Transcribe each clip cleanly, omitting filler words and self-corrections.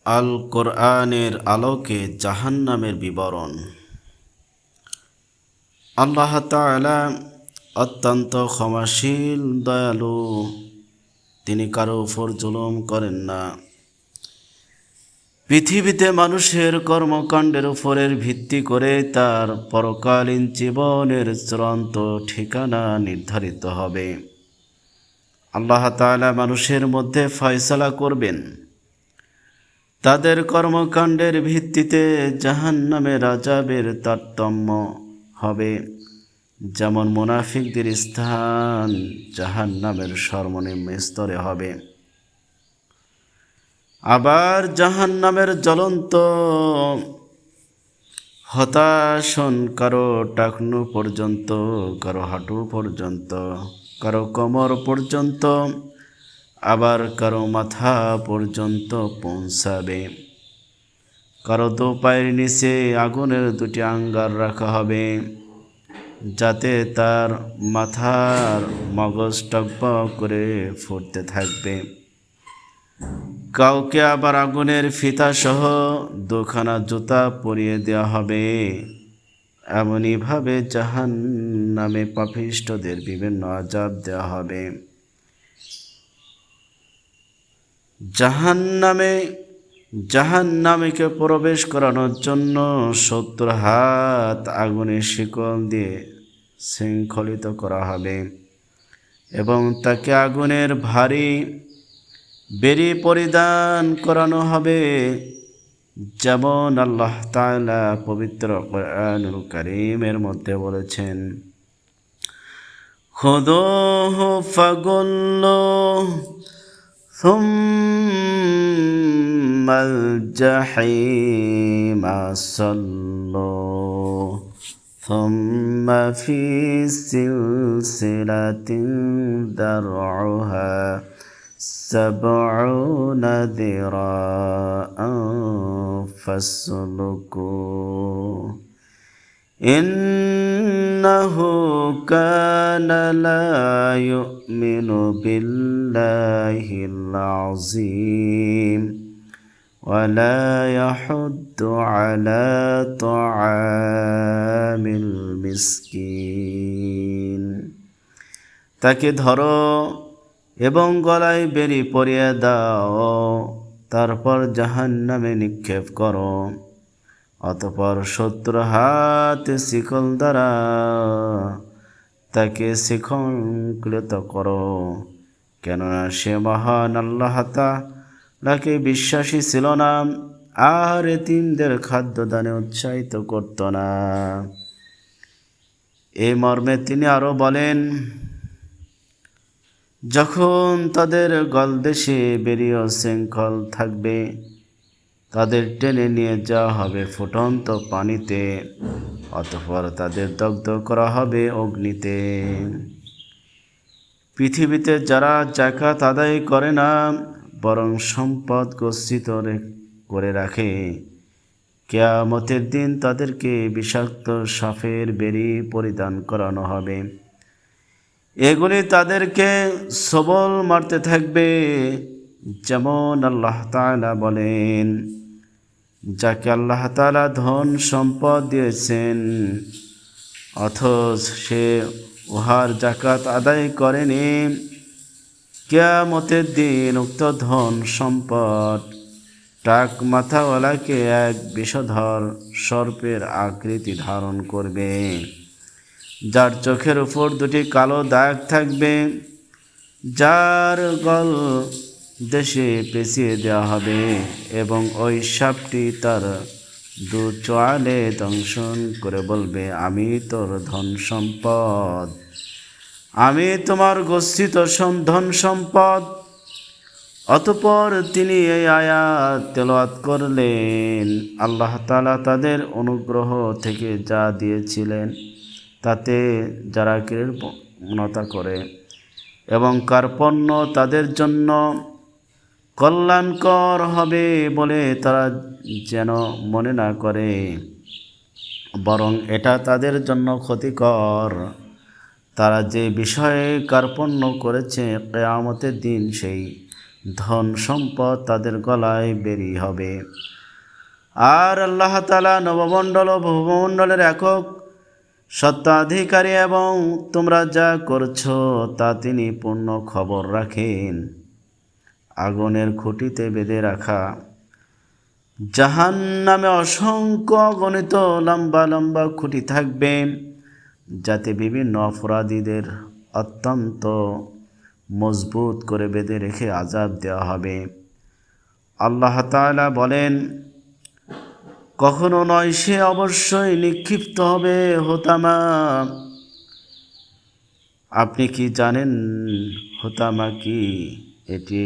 আল কোরআনের আলোকে জাহান্নামের বিবরণ। আল্লাহ তাআলা অত্যন্ত ক্ষমাশীল, দয়ালু। তিনি কারো উপর জুলুম করেন না। পৃথিবীতে মানুষের কর্মকাণ্ডের উপরের ভিত্তি করে তার পরকালীন জীবনের চূড়ান্ত ঠিকানা নির্ধারিত হবে। আল্লাহ তাআলা মানুষের মধ্যে ফয়সালা করবেন। তাদের কর্মকাণ্ডের ভিত্তিতে জাহান্নামের আযাবের তারতম্য হবে। যেমন মুনাফিকদের স্থান জাহান্নামের সর্বনিম্ন স্তরে হবে। আবার জাহান্নামের জ্বলন্ত হতাশন কারো টাকনু পর্যন্ত, কারো হাঁটু পর্যন্ত, কারো কোমর পর্যন্ত, আবার কারো মাথা পর্যন্ত পৌঁছাবে। কারো দু পায়ের নিচে আগুনের দুটি আঙ্গার রাখা হবে, যাতে তার মাথার মগজ টকবক করে ফুটতে থাকবে। কাউকে আবার আগুনের ফিতা সহ দুখানা জুতা পরিয়ে দেওয়া হবে। এমনইভাবে জাহান্নামে পাপিষ্ঠদের বিভিন্ন আযাব দেওয়া হবে। জাহান্নামীকে প্রবেশ করানোর জন্য 70 হাত আগুনের শিকল দিয়ে শৃঙ্খলিত করা হবে এবং তাকে আগুনের ভারী বেড়ি পরিধান করানো হবে। যেমন আল্লাহ তাআলা পবিত্র কুরআনুল কারীমের মধ্যে বলেছেন, খুযূহু ফাগুল্লুহু সুম্মাল জাহিমা সাল্লুহু সুম্মা ফি সিলসিলাতিন দারউহা সাবউনা দিরাআন ফাসলুকুহু ইন্নাহু কানা লা ইউমিনু বিল্লাহিল আযীম ওয়া লা ইয়াহুদ্দু আলা তুআমিল মিসকিন। তাকে ধরো এবং গলায় বেড়ি পরিয়ে দাও, তারপর জাহান্নামে নিক্ষেপ করো। অতঃপর 70 হাত শিকল দ্বারা তাকে শৃঙ্খলিত করো, কেননা সে মহান আল্লাহ তাআলাকে বিশ্বাসী ছিল না আর এতিমদের খাদ্যদানে উৎসাহিত করত না। এই মর্মে তিনি আরো বলেন, যখন তাদের গলদেশে বেরিয়ে শৃঙ্খল থাকবে, তাদের টেনে নিয়ে যাওয়া হবে ফুটন্ত পানিতে, অতঃপর তাদের দগ্ধ করা হবে অগ্নিতে। পৃথিবীতে যারা যাকাত আদায় করে না, বরং সম্পদ গচ্ছিত করে রাখে, কিয়ামতের দিন তাদেরকে বিষাক্ত সাপের বেড়ি পরিধান করানো হবে। এগুলি তাদেরকে সবল মারতে থাকবে। যেমন আল্লাহ তাআলা বলেন, যাকে আল্লাহ তাআলা ধন সম্পদ দিয়েছেন অথচ সে উহার যাকাত আদায় করেনি, কিয়ামতের দিন উক্ত ধন সম্পদ টাক মাথাওয়ালাকে এক বিষধর সর্পের আকৃতি ধারণ করবে, যার চোখের উপর দুটি কালো দাগ থাকবে, যার গল দেশে পেঁচিয়ে দেওয়া হবে এবং ওই সাপটি তার দু চোয়ালে দংশন করে বলবে, আমি তোর ধন সম্পদ, আমি তোমার গচ্ছিত ধন সম্পদ। অতঃপর তিনি এই আয়াত তেলাওয়াত করলেন, আল্লাহ তাআলা তাদের অনুগ্রহ থেকে যা দিয়েছিলেন তাতে যারা কৃপণতা করে এবং কার্পণ্য তাদের জন্য কল্যাণকর হবে বলে তারা যেন মনে না করে, বরং এটা তাদের জন্য ক্ষতিকর। তারা যে বিষয়ে কার্পণ্য করেছে, কিয়ামতের দিন সেই ধন সম্পদ তাদের গলায় বেরি হবে। আর আল্লাহ তাআলা নবমণ্ডল ও ভূমণ্ডলের একক সত্ত্বাধিকারী এবং তোমরা যা করছো তা তিনি পূর্ণ খবর রাখেন। আগুনের খুঁটিতে বেঁধে রাখা জাহান্নামে অসংখ্য অগণিত লম্বা লম্বা খুঁটি থাকবে, যাতে বিভিন্ন অপরাধীদের অত্যন্ত মজবুত করে বেঁধে রেখে আযাব দেওয়া হবে। আল্লাহ তাআলা বলেন, কখনো নয়, সে অবশ্যই নিক্ষিপ্ত হবে হোতামা। আপনি কি জানেন হোতামা কি? এটি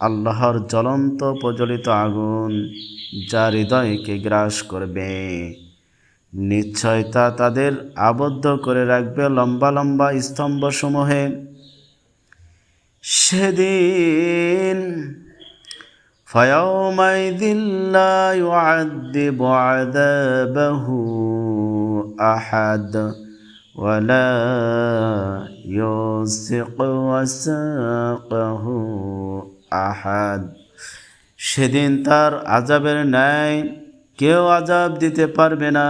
আল্লাহর জ্বলন্ত প্রজ্বলিত আগুন, যা হৃদয়কে গ্রাস করবে। নিশ্চয় তা তাদের আবদ্ধ করে রাখবে লম্বা লম্বা স্তম্ভসমূহে। সেদিন ফায়াউমাইযিন লা ইউআযযিবু আযাবাহু আহাদ ওয়ালা ইউসিকু ওয়াসাকাহু আহাদ। সেদিন তার আযাবের ন্যায় কেউ আযাব দিতে পারবে না,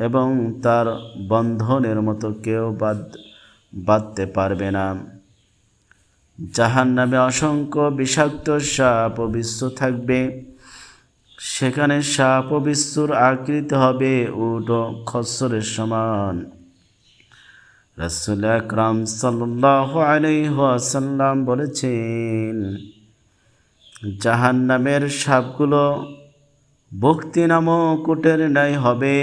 এবং তার বন্ধনের মতো কেউ বাঁধতে পারবে না। জাহান্নামে অসংখ্য বিষাক্ত সাপ ও বিচ্ছু থাকবে। সেখানে সাপ ও বিচ্ছুর আকৃতি হবে উট ও খচ্চরের সমান। রাসূল আকরাম সাল্লাল্লাহু আলাইহি ওয়াসাল্লাম বলেছেন, জাহান্নামের সাপগুলো ভক্তি নামক উটের ন্যায় হবে।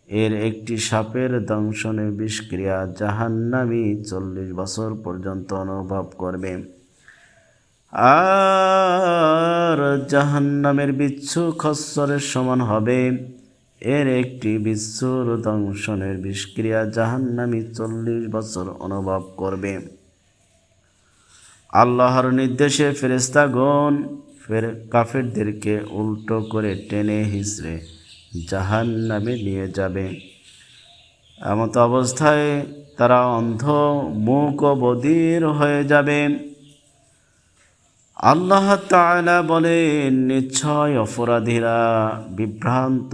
এর একটি সাপের দংশনের বিষক্রিয়া জাহান্নামী 40 বছর পর্যন্ত অনুভব করবে। আর জাহান্নামের বিচ্ছু খচ্চরের সমান হবে। এর একটি বিচ্ছুর দংশনের বিষক্রিয়া জাহান্নামী 40 বছর অনুভব করবে। আল্লাহর নির্দেশে ফেরেশতাগণ কাফেরদেরকে উল্টো করে টেনে হিঁচড়ে জাহান্নামে নিয়ে যাবে। এমত অবস্থায় তারা অন্ধ, মূক ও বধির হয়ে যাবে। আল্লাহ তাআলা বলেন, নিশ্চয় অপরাধীরা বিভ্রান্ত,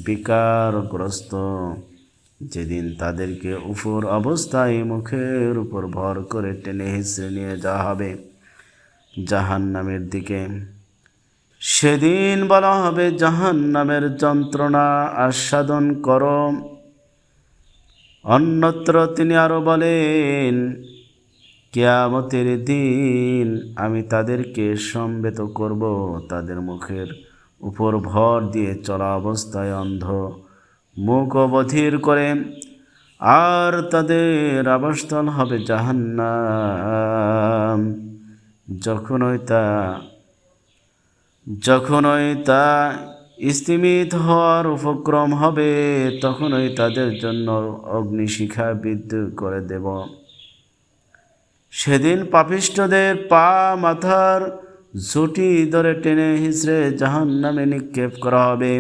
বিকারগ্রস্ত। যেদিন তাদেরকে উপর অবস্থায় মুখের উপর ভর করে টেনে হিঁচড়ে নিয়ে যাওয়া হবে জাহান্নামের দিকে। সেদিন বলা হবে, জাহান্নামের যন্ত্রণা আস্বাদন করো। অন্যত্র তিনি আরো বলেন, কিয়ামতের দিন আমি তাদেরকে সমবেত করব, তাদের মুখের উপর ভর দিয়ে চলা অবস্থায় অন্ধ, মুখ বধির করে। আর তাদের আবাসস্থল হবে জাহান্নাম। যখনই তা স্তিমিত হওয়ার উপক্রম হবে, তখনই তাদের জন্য অগ্নিশিখা বিদ্যুৎ করে দেব। সেদিন পাপিষ্ঠদের পা মাথার ঝুঁটি ধরে টেনে হিঁচড়ে জাহান্নামে নিক্ষেপ করা হবে।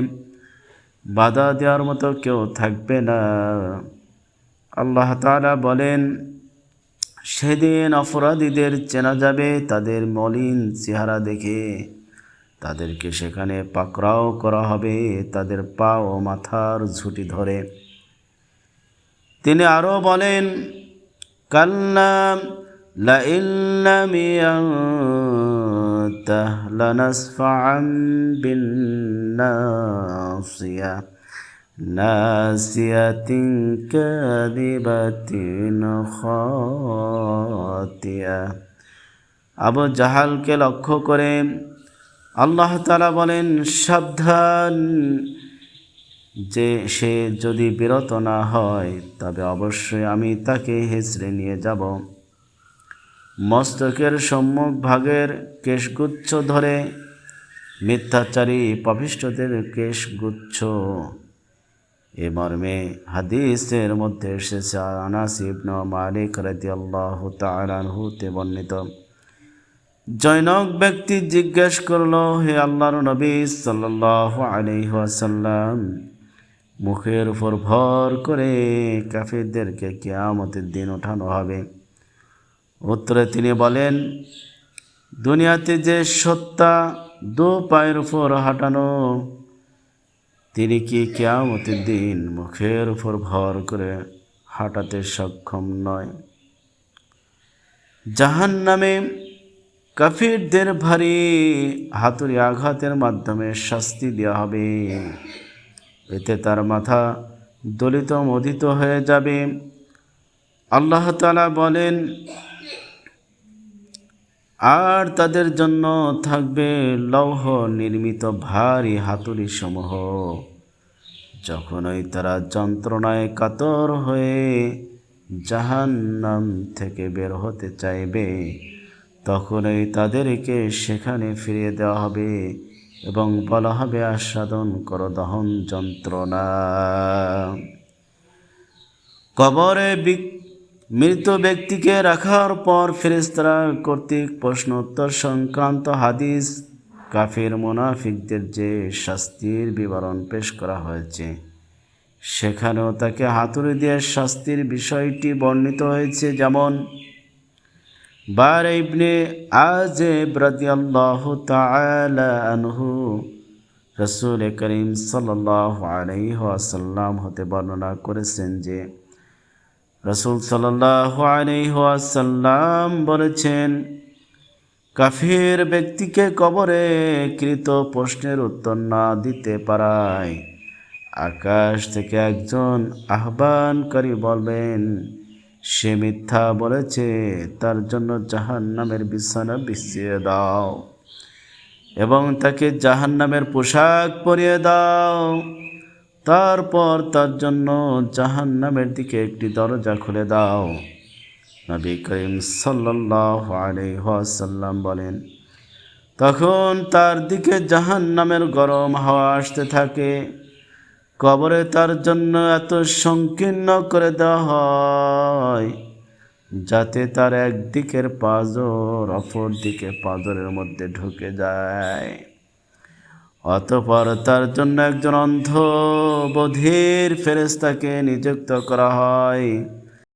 বাধা দেওয়ার মতো কেউ থাকবে না। আল্লাহ তাআলা বলেন, সেদিন অপরাধীদের চেনা যাবে তাদের মলিন চেহারা দেখে। তাদেরকে সেখানে পাকড়াও করা হবে, তাদের পা ও মাথার ঝুঁটি ধরে। তিনি আরো বলেন, কাল্লা লাইন লাম ইয়ান্তাহ লানাসফা'আন বিন্নাসিয়া নাসিয়াতিন কাযিবাতিন খাতিয়া। আবু জাহালকে লক্ষ্য করে আল্লাহ তাআলা বলেন, সাবধান, যে সে যদি বিরত না হয় তবে অবশ্যই আমি তাকে হেঁচড়ে নিয়ে যাব। মস্তকের সম্মুখ ভাগের কেশগুচ্ছ ধরে, মিথ্যাচারী পাপিষ্ঠদের কেশগুচ্ছ। এ মর্মে হাদিসের মধ্যে এসেছে, আনাস ইবনে মালিক রাদিয়াল্লাহু তাআলা আনহু তে বর্ণিত, জনৈক ব্যক্তি জিজ্ঞেস করল, হে আল্লাহর নবী সাল্লাল্লাহু আলাইহি ওয়াসাল্লাম, মুখের উপর ভর করে কাফিরদেরকে কিয়ামতের দিন ওঠানো হবে? উত্তরে তিনি বলেন, দুনিয়াতে যে সত্তা দু পায়ের উপর হাঁটানো, তিনি কি কিয়ামতের দিন মুখের উপর ভর করে হাঁটাতে সক্ষম নয়? জাহান্নামে কাফিরদের ভারী হাতুড়ি আঘাতের মাধ্যমে শাস্তি দেওয়া হবে। এতে তার মাথা দলিত মথিত হয়ে যাবে। আল্লাহ তাআলা বলেন, আর তাদের জন্য থাকবে লৌহ নির্মিত ভারী হাতুড়ি সমূহ। যখনই তারা যন্ত্রণায় কাতর হয়ে জাহান্নাম থেকে বের হতে চাইবে, তখনই তাদেরকে সেখানে ফিরিয়ে দেওয়া হবে এবং বলা হবে, আস্বাদন করো দহন যন্ত্রণা। কবরে মৃত ব্যক্তিকে রাখার পর ফেরেশতারা কর্তৃক প্রশ্নোত্তর সংক্রান্ত হাদিস, কাফির মুনাফিকদের যে শাস্তির বিবরণ পেশ করা হয়েছে, সেখানেও তাকে হাতুড়ি দিয়ে শাস্তির বিষয়টি বর্ণিত হয়েছে। যেমন বারা ইবনে আযিব রাদিয়াল্লাহু তাআলা আনহু রাসূল করিম সাল্লাল্লাহু আলাইহি ওয়াসাল্লাম হতে বর্ণনা করেছেন যে রাসূল সাল্লাল্লাহু আলাইহি ওয়াসাল্লাম বলেছেন, কাফির ব্যক্তিকে কবরে কৃত প্রশ্নের উত্তর না দিতে পারায় আকাশ থেকে একজন আহ্বানকারী বলবেন, সে মিথ্যা বলেছে, তার জন্য জাহান্নামের বিছানা বিছিয়ে দাও এবং তাকে জাহান্নামের পোশাক পরিয়ে দাও। তারপর তার জন্য জাহান্নামের দিকে একটি দরজা খুলে দাও। নবী করিম সাল্লাল্লাহু আলাইহি ওয়াসাল্লাম বলেন, তখন তার দিকে জাহান্নামের গরম হাওয়া আসতে থাকে। কবরে তার জন্য এত সংকীর্ণ করে দেওয়া হয় যাতে তার একদিকের পাঁজর অপর দিকে পাঁজরের মধ্যে ঢুকে যায়। অতঃপর তার জন্য একজন অন্ধ বধির ফেরেশতাকে নিযুক্ত করা হয়।